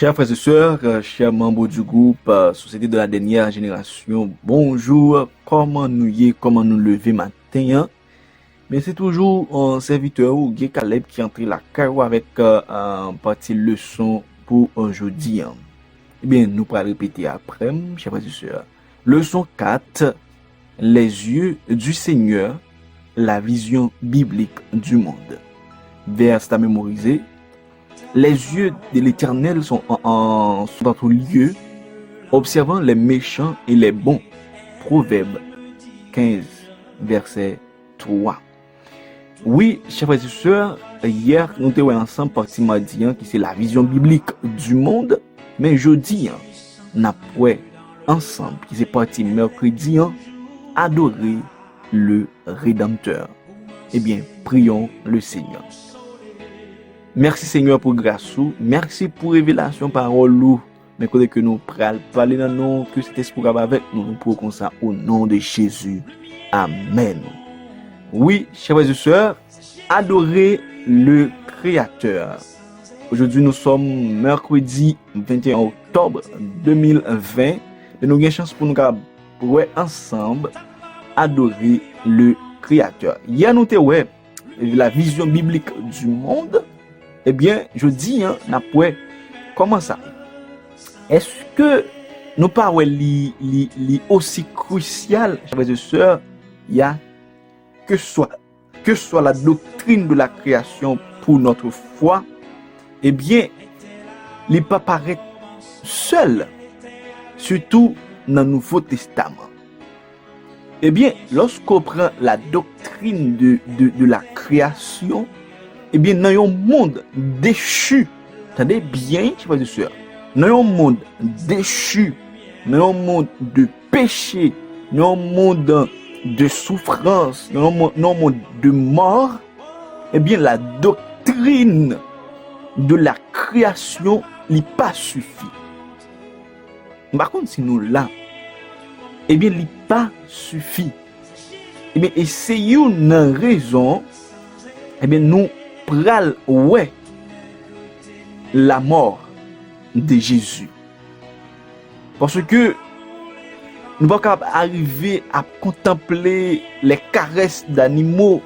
Chers frères et sœurs, chers membres du groupe Société de la dernière génération, bonjour, comment nous lever matin, hein? Mais c'est toujours un serviteur ou Guy Caleb qui entre la carreau avec un partie leçon pour aujourd'hui, hein. Eh bien, nous pourrons répéter après, chers frères et sœurs. Leçon 4, les yeux du Seigneur, la vision biblique du monde. Verset à mémoriser. Les yeux de l'Éternel sont en tout lieu, observant les méchants et les bons. Proverbe 15, verset 3. Oui, chers frères et sœurs, hier, nous étions ensemble parti mardi, qui c'est la vision biblique du monde. Mais jeudi, nous avons ensemble, qui c'est parti mercredi, adorer le Rédempteur. Eh bien, prions le Seigneur. Merci Seigneur pour grâce ou, merci pour révélation parole ou, mais que nous parler dans nous, que cet esprit avec nous, nous pouvons comme ça au nom de Jésus. Amen. Oui, chers frères et sœurs, adorer le Créateur. Aujourd'hui, nous sommes mercredi 21 octobre 2020 et nous avons une chance pour nous ensemble adorer le Créateur. Hier, nous avons la vision biblique du monde. Eh bien, je dis, comment ça? Est-ce que nous parlons aussi crucial, frères et sœurs, il y a que soit la doctrine de la création pour notre foi, eh bien, il ne pas paraître seul, surtout dans le Nouveau Testament. Eh bien, lorsqu'on prend la doctrine de la création, eh bien, dans un monde déchu, attendez bien, frères et sœurs, dans un monde déchu, dans un monde de péché, dans un monde de souffrance, dans un monde de mort, eh bien, la doctrine de la création n'est pas suffit. Par contre, si nous là, eh bien, n'est pas suffit. Eh bien, et c'est une raison, eh bien, nous pral ouais la mort de Jésus. Parce que nous ne pouvons pas arriver à contempler les caresses d'animaux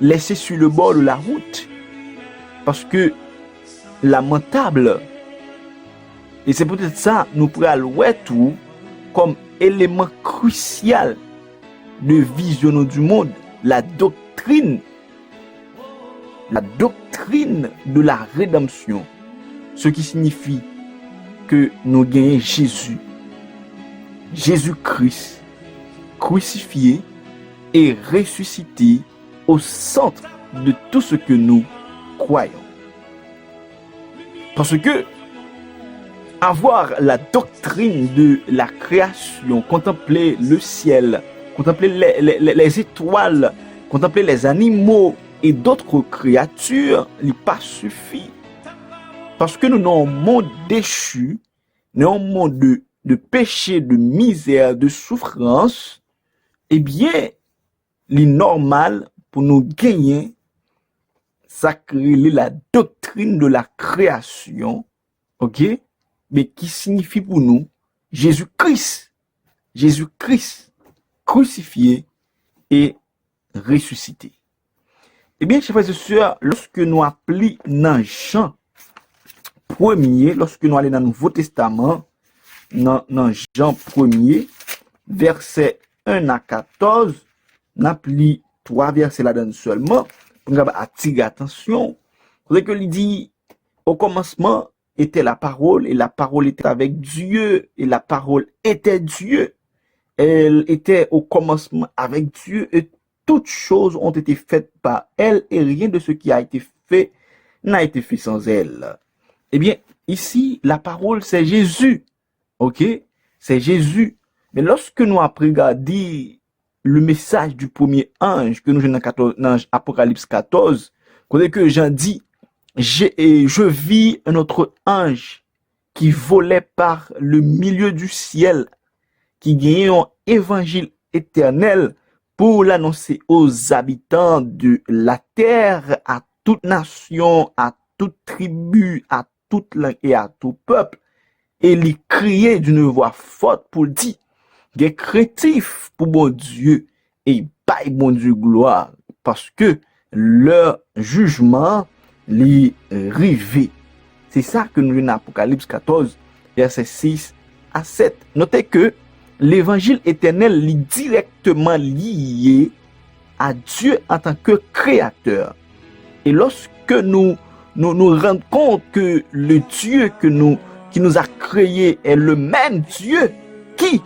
laissés sur le bord de la route. Parce que lamentable. Et c'est peut-être ça, nous pourrons ouais tout comme élément crucial de vision du monde, la doctrine de la rédemption, ce qui signifie que nous gagnons Jésus-Christ, crucifié et ressuscité au centre de tout ce que nous croyons. Parce que avoir la doctrine de la création, contempler le ciel, contempler les étoiles, contempler les animaux, et d'autres créatures, il pas suffit. Parce que nous dans un monde déchu, dans un monde de péché, de misère, de souffrance, eh bien, il est normal pour nous gagner, sacrer la doctrine de la création, ok? Mais qui signifie pour nous Jésus-Christ crucifié et ressuscité. Eh bien, chers frères et sœurs, lorsque nous appelons dans Jean 1er, lorsque nous allons dans le Nouveau Testament, dans Jean 1er, verset 1 à 14, nous appelons 3 versets là-dedans seulement, pour nous attirer l'attention. Vous que il dit, au commencement était la parole, et la parole était avec Dieu, et la parole était Dieu. Elle était au commencement avec Dieu, et toutes choses ont été faites par elle et rien de ce qui a été fait n'a été fait sans elle. Eh bien, ici, la parole, c'est Jésus. Ok? C'est Jésus. Mais lorsque nous avons regardé le message du premier ange que nous avons dans Apocalypse 14, que Jean dit, je vis un autre ange qui volait par le milieu du ciel, qui gagnait un évangile éternel pour l'annoncer aux habitants de la terre, à toute nation, à toute tribu, à toute langue et à tout peuple. Et il criait d'une voix forte pour dire, des créatifs pour bon Dieu et bail bon Dieu gloire parce que leur jugement les rivé. C'est ça que nous venons Apocalypse 14, verset 6 à 7. Notez que l'évangile éternel est directement lié à Dieu en tant que créateur. Et lorsque nous rendons compte que le Dieu qui nous a créés est le même Dieu qui,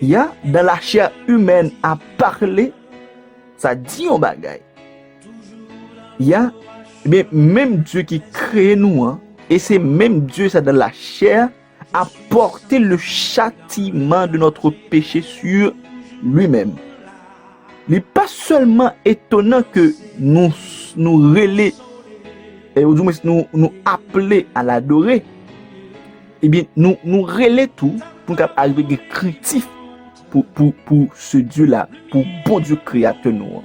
il y a dans la chair humaine à parler, ça dit un bagay. Il y a même Dieu qui crée nous, hein, et c'est même Dieu, ça dans la chair, a porté le châtiment de notre péché sur lui-même. Il n'est pas seulement étonnant que nous relais, et au moins nous appeler à l'adorer, eh bien nous relais tout pour arriver des critiques pour ce Dieu-là, pour bon Dieu créateur nous.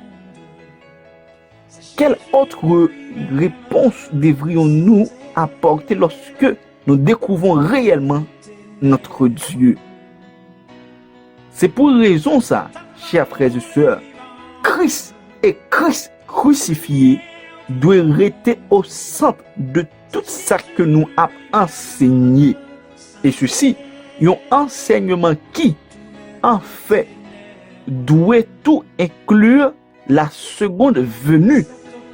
Quelle autre réponse devrions-nous apporter lorsque nous découvrons réellement notre Dieu? C'est pour raison ça, chers frères et sœurs, Christ et Christ crucifié doit rester au centre de tout ça que nous avons enseigné. Et ceci, un enseignement qui, en fait, doit tout inclure la seconde venue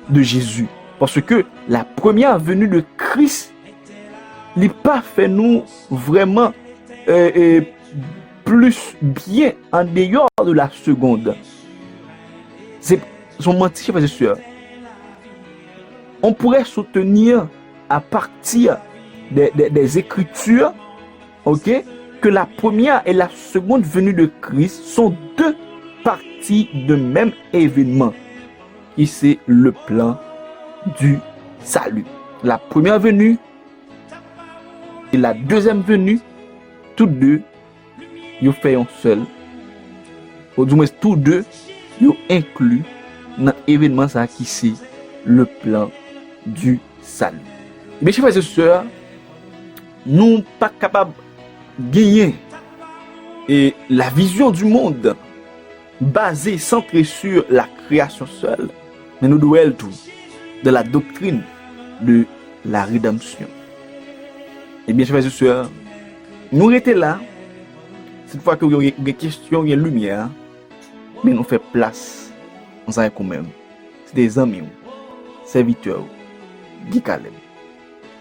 de Jésus. Parce que la première venue de Christ n'a pas fait nous vraiment plus bien en dehors de la seconde. C'est son menti, frères et sœurs. On pourrait soutenir à partir des Écritures, ok, que la première et la seconde venue de Christ sont deux parties de même événement, qui c'est le plan du salut. La première venue et la deuxième venue, toutes deux, ils font un seul. Ou du moins, tous deux, ils inclus dans l'événement ça qui c'est le plan du salut. Mes chers frères et sœurs, nous ne sommes pas capables de gagner et la vision du monde basée, centrée sur la création seule, mais nous devons tout de la doctrine de la rédemption. Et bien, chers frères et sœurs, nous étions là, cette fois que vous avez des questions, il y a lumière, mais nous faisons place, on s'en est quand même. C'est des amis, serviteurs, Guy Caleb.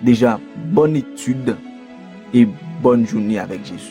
Déjà, bonne étude et bonne journée avec Jésus.